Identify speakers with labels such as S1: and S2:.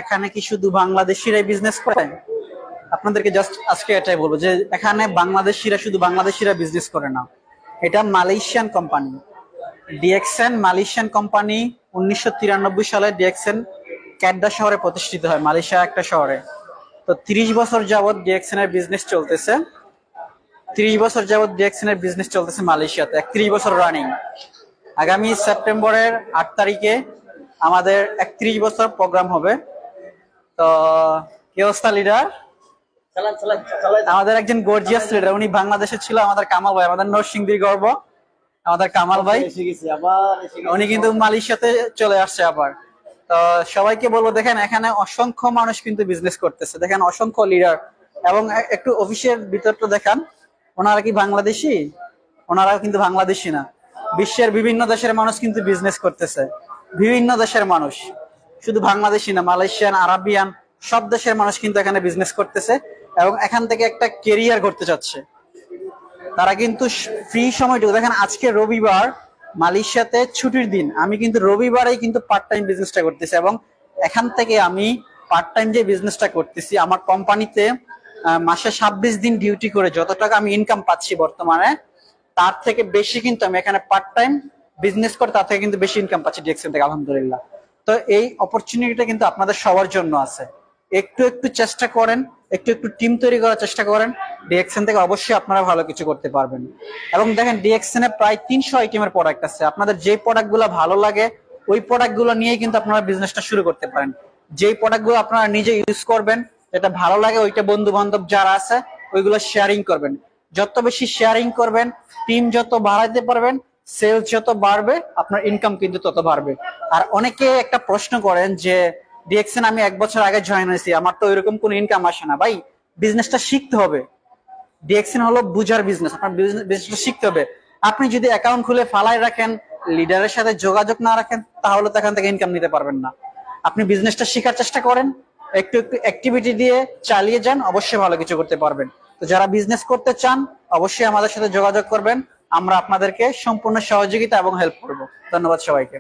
S1: এখানে কি শুধু বাংলাদেশিরাই বিজনেস করে? আপনাদেরকে জাস্ট আজকে এটাই বলবো যে এখানে বাংলাদেশিরা শুধু বাংলাদেশিরা বিজনেস করে না, এটা Malaysian company. DXN Malaysian company. 1993 সালে ডিএক্সএন ক্যাডা শহরে প্রতিষ্ঠিত হয়, মালয়েশিয়া একটা শহরে। তো 30 বছর যাবত ডিএক্সএন এর বিজনেস চলতেছে। 30 বছর যাবত ডিএক্সএন এর বিজনেস চলতেছে মালয়েশিয়াতে, 31 বছর রানিং। আগামী সেপ্টেম্বরের 8 তারিখে আমাদের 31 বছর প্রোগ্রাম হবে। তো কি অবস্থা লিডার? আমাদের একজন গর্জিয়াস লিডার, উনি বাংলাদেশে ছিল, আমাদের কামাল ভাই, আমাদের নরসিংদীর গর্ব, আমাদের কামাল ভাই। উনি কিন্তু মালয়েশিয়াতে চলে আসছে আবার। তো সবাইকে বলবো, দেখেন এখানে অসংখ্য মানুষ কিন্তু বিজনেস করতেছে, দেখেন অসংখ্য লিডার। এবং একটু অফিসের ভিতরটা দেখান, ওনারা কি বাংলাদেশি? ওনারাও কিন্তু বাংলাদেশি না, বিশ্বের বিভিন্ন দেশের মানুষ কিন্তু বিজনেস করতেছে। বিভিন্ন দেশের মানুষ, শুধু বাংলাদেশি না, মালয়েশিয়ান, আরাবিয়ান, সব দেশের মানুষ কিন্তু এখানে বিজনেস করতেছে এবং এখান থেকে একটা কেরিয়ার করতে চাচ্ছে। তারা কিন্তু ফ্রি সময়টুকু দেখেন, আজকে রবিবার, মালয়েশিয়াতে ছুটির দিন, আমি কিন্তু রবিবারেই কিন্তু পার্ট টাইম বিজনেসটা করতেছি। এবং এখান থেকে আমি পার্ট টাইম যে বিজনেসটা করতেছি, আমার কোম্পানিতে মাসে 26 দিন ডিউটি করে যত টাকা আমি ইনকাম পাচ্ছি বর্তমানে, তার থেকে বেশি কিন্তু আমি এখানে পার্ট টাইম বিজনেস করে তার থেকে কিন্তু বেশি ইনকাম পাচ্ছি ডিএক্সএন থেকে, আলহামদুলিল্লাহ। তো এই অপরচুনিটিটা কিন্তু আপনাদের সবার জন্য আছে। একটু একটু চেষ্টা করেন, একটু একটু টিম তৈরি করার চেষ্টা করেন, ডিএক্সএন থেকে অবশ্যই আপনারা ভালো কিছু করতে পারবেন। এবং দেখেন ডিএক্সএন এ প্রায় 300 আইটেমের প্রোডাক্ট আছে, আপনাদের যে প্রোডাক্টগুলো ভালো লাগে ওই প্রোডাক্টগুলো নিয়েই কিন্তু আপনারা বিজনেসটা শুরু করতে পারেন। যেই প্রোডাক্টগুলো আপনারা নিজে ইউজ করবেন, যেটা ভালো লাগে, ওইটা বন্ধু বান্ধব যারা আছে ওইগুলো শেয়ারিং করবেন। যত বেশি শেয়ারিং করবেন, টিম যত বাড়াইতে পারবেন, সেলস যত বাড়বে, আপনার ইনকাম কিন্তু তত বাড়বে। আর অনেকে একটা প্রশ্ন করেন যে ডিএক্সএন আমি 1 বছর আগে জয়েন হয়েছি, আমার তো ওইরকম কোনো ইনকাম আসে না। ভাই, বিজনেসটা শিখতে হবে। ডিএক্সএন হলো বুঝার বিজনেস, আপনার বিজনেসটা শিখতে হবে। আপনি যদি অ্যাকাউন্ট খুলে ফালাই রাখেন, লিডারের সাথে যোগাযোগ না রাখেন, তাহলে তো এখান থেকে ইনকাম নিতে পারবেন না। আপনি বিজনেসটা শেখার চেষ্টা করেন, একটু একটু অ্যাক্টিভিটি দিয়ে চালিয়ে যান, অবশ্যই ভালো কিছু করতে পারবেন। তো যারা বিজনেস করতে চান অবশ্যই আমাদের সাথে যোগাযোগ করবেন, আমরা আপনাদেরকে সম্পূর্ণ সহযোগিতা এবং হেল্প করব। ধন্যবাদ সবাইকে।